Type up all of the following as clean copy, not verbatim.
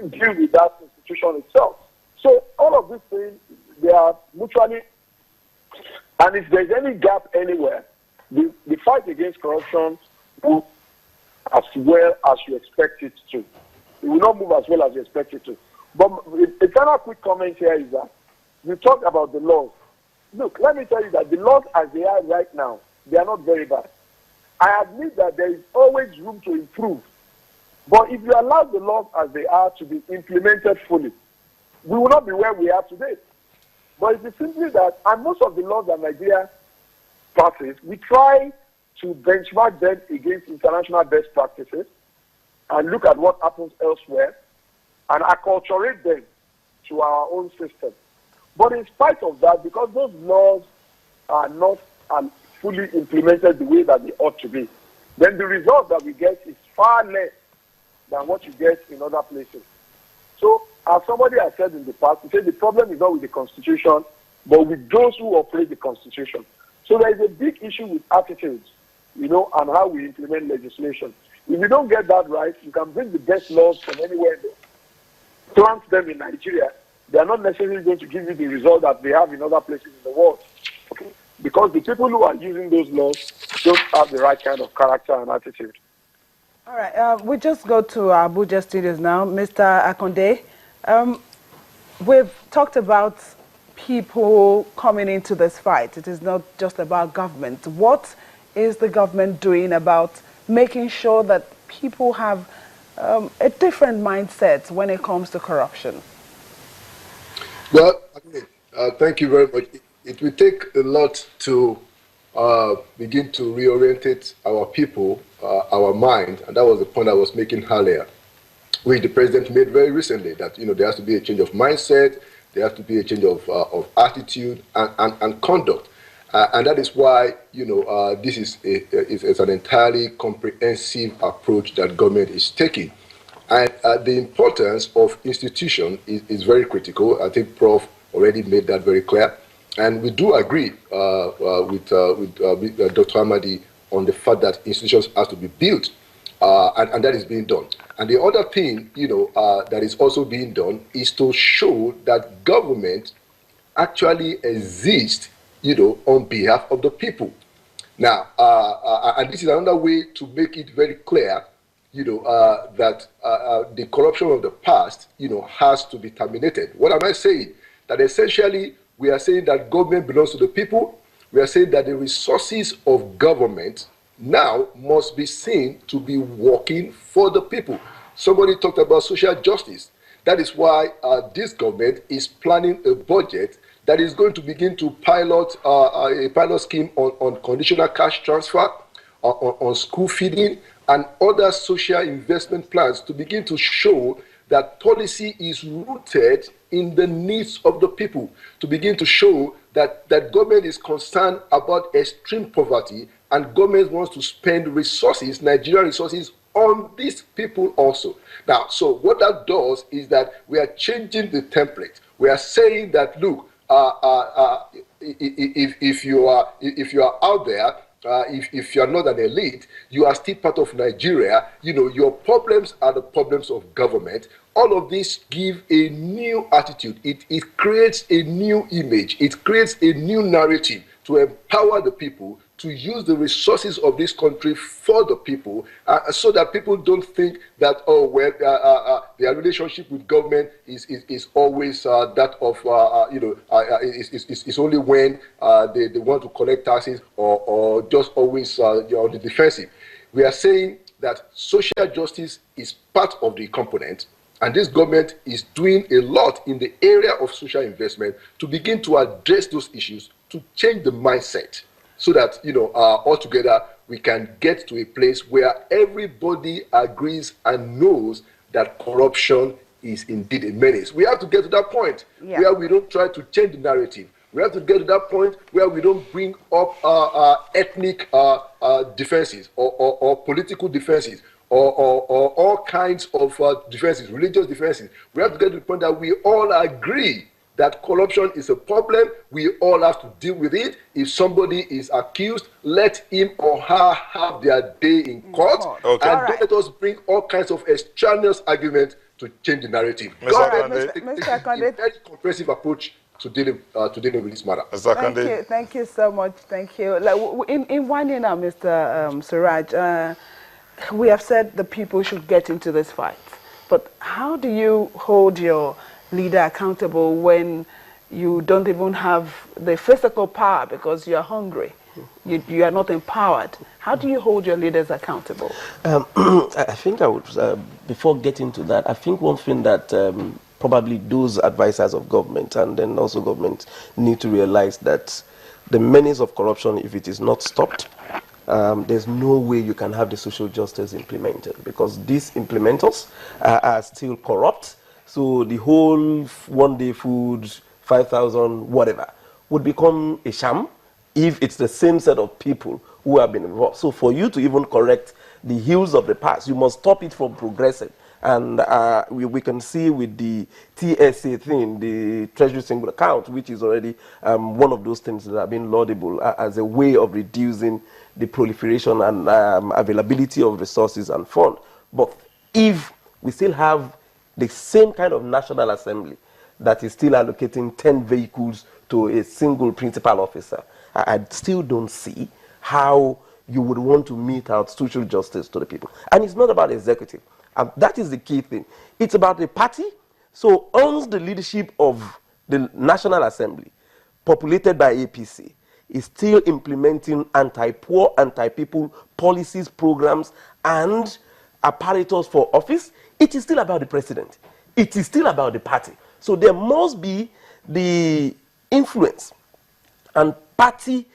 deal with that institution itself. So all of these things, they are mutually, and if there's any gap anywhere, the fight against corruption will as well as you expect it to. It will not move as well as you expect it to. But a final quick comment here is that you talk about the laws. Look, let me tell you that the laws as they are right now, they are not very bad. I admit that there is always room to improve. But if you allow the laws as they are to be implemented fully, we will not be where we are today. But it is simply that, and most of the laws that Nigeria passes, we try to benchmark them against international best practices and look at what happens elsewhere and acculturate them to our own system. But in spite of that, because those laws are not fully implemented the way that they ought to be, then the result that we get is far less than what you get in other places. So, as somebody has said in the past, he said the problem is not with the Constitution, but with those who operate the Constitution. So there is a big issue with attitudes, and how we implement legislation. If you don't get that right, you can bring the best laws from anywhere in the plant them in Nigeria. They are not necessarily going to give you the result that they have in other places in the world. Okay? Because the people who are using those laws don't have the right kind of character and attitude. All right, we just go to Abuja studios now. Mr. Akonde, we've talked about people coming into this fight. It is not just about government. What is the government doing about making sure that people have a different mindset when it comes to corruption? Well, thank you very much. It will take a lot to begin to reorientate our people, our mind, and that was the point I was making earlier, which the president made very recently, that there has to be a change of mindset, there has to be a change of attitude and conduct, and that is why this is an entirely comprehensive approach that government is taking. And the importance of institution is very critical. I think Prof already made that very clear. And we do agree with Dr. Amadi on the fact that institutions have to be built, and that is being done. And the other thing, that is also being done is to show that government actually exists, on behalf of the people. Now, and this is another way to make it very clear that the corruption of the past, has to be terminated. What am I saying? That essentially we are saying that government belongs to the people. We are saying that the resources of government now must be seen to be working for the people. Somebody talked about social justice. That is why this government is planning a budget that is going to begin to pilot a pilot scheme on conditional cash transfer, on school feeding, and other social investment plans to begin to show that policy is rooted in the needs of the people, to begin to show that government is concerned about extreme poverty and government wants to spend resources, Nigerian resources, on these people also. Now, so what that does is that we are changing the template. We are saying that, look, if you are out there, if you are not an elite, you are still part of Nigeria. Your problems are the problems of government. All of this give a new attitude. It creates a new image. It creates a new narrative to empower the people to use the resources of this country for the people, so that people don't think that, their relationship with government is always that of, it's only when they want to collect taxes or just always on the defensive. We are saying that social justice is part of the component, and this government is doing a lot in the area of social investment to begin to address those issues, to change the mindset, so that altogether we can get to a place where everybody agrees and knows that corruption is indeed a menace. We have to get to that point where we don't try to change the narrative. We have to get to that point where we don't bring up ethnic defenses or political defenses or all kinds of defenses, religious defenses. We have to get to the point that we all agree that corruption is a problem. We all have to deal with it. If somebody is accused, let him or her have their day in court. Okay. And don't let us bring all kinds of extraneous arguments to change the narrative. Mr. Government Akande. takes Mr. Akande. a very comprehensive approach to dealing with this matter. Mr. Thank Akande. you. Thank you so much. Thank you. Like, in one year now, Mr. Suraj, we have said the people should get into this fight. But how do you hold your leader accountable when you don't even have the physical power because you are hungry? You are not empowered. How do you hold your leaders accountable? I think I would, before getting to that, I think one thing that probably those advisors of government and then also government need to realize that the menace of corruption, if it is not stopped, there's no way you can have the social justice implemented, because these implementers are still corrupt. So the whole one-day food, 5,000, whatever, would become a sham if it's the same set of people who have been involved. So for you to even correct the ills of the past, you must stop it from progressing. And we can see with the TSA thing, the Treasury Single Account, which is already one of those things that have been laudable as a way of reducing the proliferation and availability of resources and funds. But if we still have the same kind of National Assembly that is still allocating 10 vehicles to a single principal officer, I still don't see how you would want to mete out social justice to the people. And it's not about executive. And that is the key thing. It's about the party. So once the leadership of the National Assembly, populated by APC, is still implementing anti-poor, anti-people policies, programs, and apparatus for office, it is still about the president. It is still about the party. So there must be the influence and party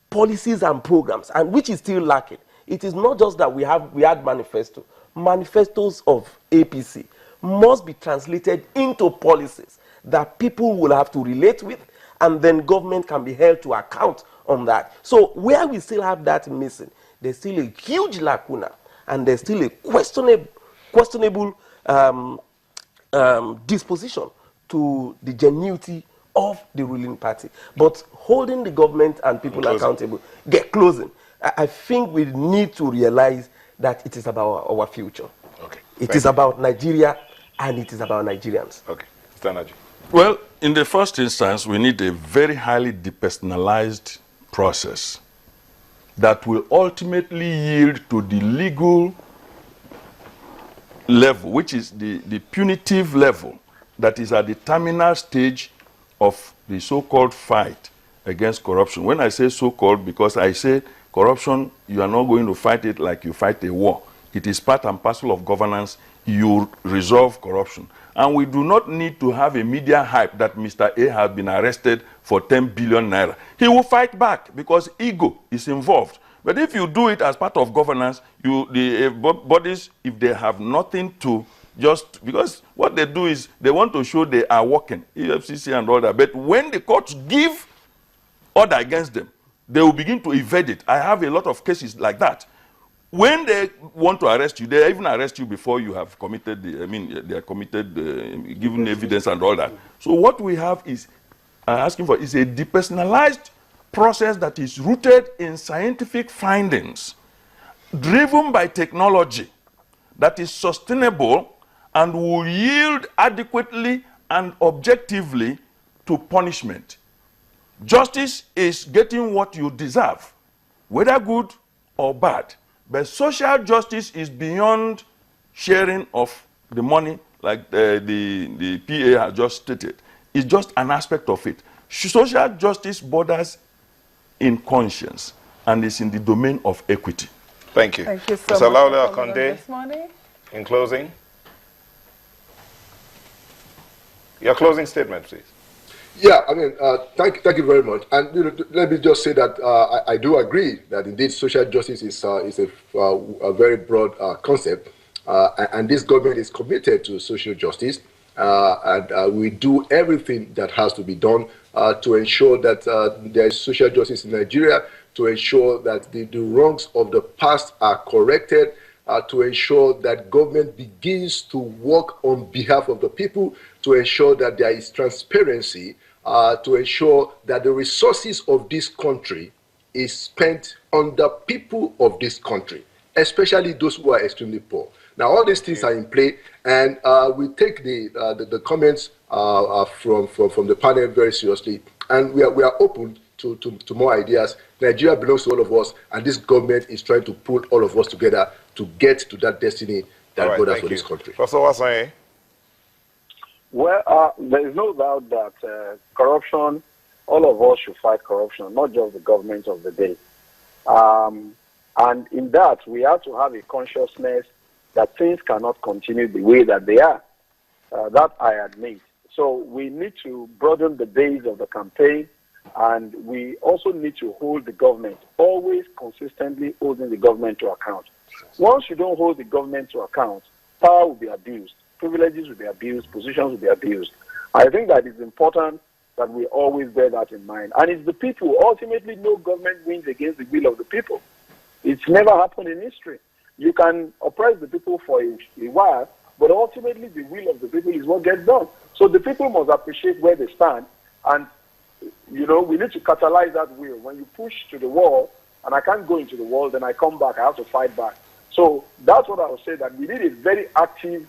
policies and programs, and which is still lacking. It is not just that we had manifestos of APC must be translated into policies that people will have to relate with, and then government can be held to account on that. So where we still have that missing, there's still a huge lacuna, and there's still a questionable disposition to the genuity of the ruling party. But holding the government and people accountable, closing. I think we need to realize that it is about our future. Okay. It is about Nigeria, and it is about Nigerians. Okay. Mr. Naji. Well, in the first instance, we need a very highly depersonalized process that will ultimately yield to the legal level, which is the punitive level that is at the terminal stage of the so-called fight against corruption. When I say so-called, because I say corruption, you are not going to fight it like you fight a war. It is part and parcel of governance. You resolve corruption. And we do not need to have a media hype that Mr. A has been arrested for 10 billion naira. He will fight back because ego is involved. But if you do it as part of governance, the bodies, if they have nothing to just, because what they do is they want to show they are working, EFCC and all that. But when the courts give order against them, they will begin to evade it. I have a lot of cases like that. When they want to arrest you, they even arrest you before you have committed, they are committed, given evidence and all that. So what we have is, asking for, is a depersonalized process that is rooted in scientific findings, driven by technology, that is sustainable and will yield adequately and objectively to punishment. Justice is getting what you deserve, whether good or bad. But social justice is beyond sharing of the money, like the PA has just stated. It's just an aspect of it. Social justice borders in conscience and is in the domain of equity. Thank you. Thank you so Mr. much Laule for coming on Akonde, this morning. in closing. Your closing statement, please. Yeah, thank you very much. And let me just say that I do agree that indeed social justice is a very broad concept, and this government is committed to social justice, and we do everything that has to be done to ensure that there is social justice in Nigeria, to ensure that the wrongs of the past are corrected, to ensure that government begins to work on behalf of the people, to ensure that there is transparency, to ensure that the resources of this country is spent on the people of this country, especially those who are extremely poor. Now, all these things are in play, and we take the comments from the panel very seriously, and we are open to more ideas. Nigeria belongs to all of us, and this government is trying to pull all of us together to get to that destiny that God has for this country. Professor Owasoye? Well, there is no doubt that corruption, all of us should fight corruption, not just the government of the day. And in that, we have to have a consciousness that things cannot continue the way that they are. That I admit. So we need to broaden the base of the campaign, and we also need to hold the government, always consistently holding the government to account. Once you don't hold the government to account, power will be abused, privileges will be abused, positions will be abused. I think that it's important that we always bear that in mind. And it's the people. Ultimately, no government wins against the will of the people. It's never happened in history. You can oppress the people for a while, but ultimately the will of the people is what gets done. So the people must appreciate where they stand, and we need to catalyze that will. When you push to the wall, and I can't go into the wall, then I come back, I have to fight back. So that's what I would say, that we need a very active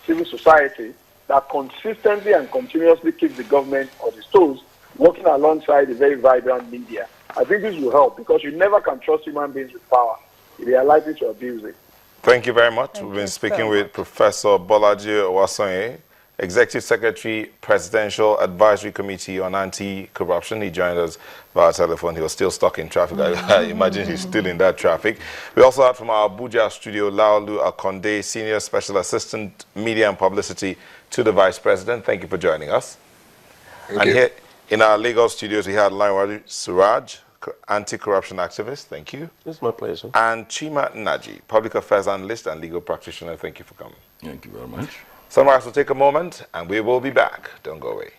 civil society that consistently and continuously keeps the government on its toes, working alongside a very vibrant media. I think this will help, because you never can trust human beings with power. They are likely to abuse it. Thank you very much. We've been speaking with Professor Bolaji Owasoye, Executive Secretary, Presidential Advisory Committee on Anti-Corruption. He joined us via telephone. He was still stuck in traffic. I imagine he's still in that traffic. We also heard from our Abuja studio, Laolu Akonde, Senior Special Assistant, Media and Publicity to the Vice President. Thank you for joining us. Thank you. Here in our Lagos studios, we had Lanwari Suraj, anti-corruption activist. Thank you. It's my pleasure. And Chima Naji, public affairs analyst and legal practitioner. Thank you for coming. Thank you very much. Sunrise will take a moment, and we will be back. Don't go away.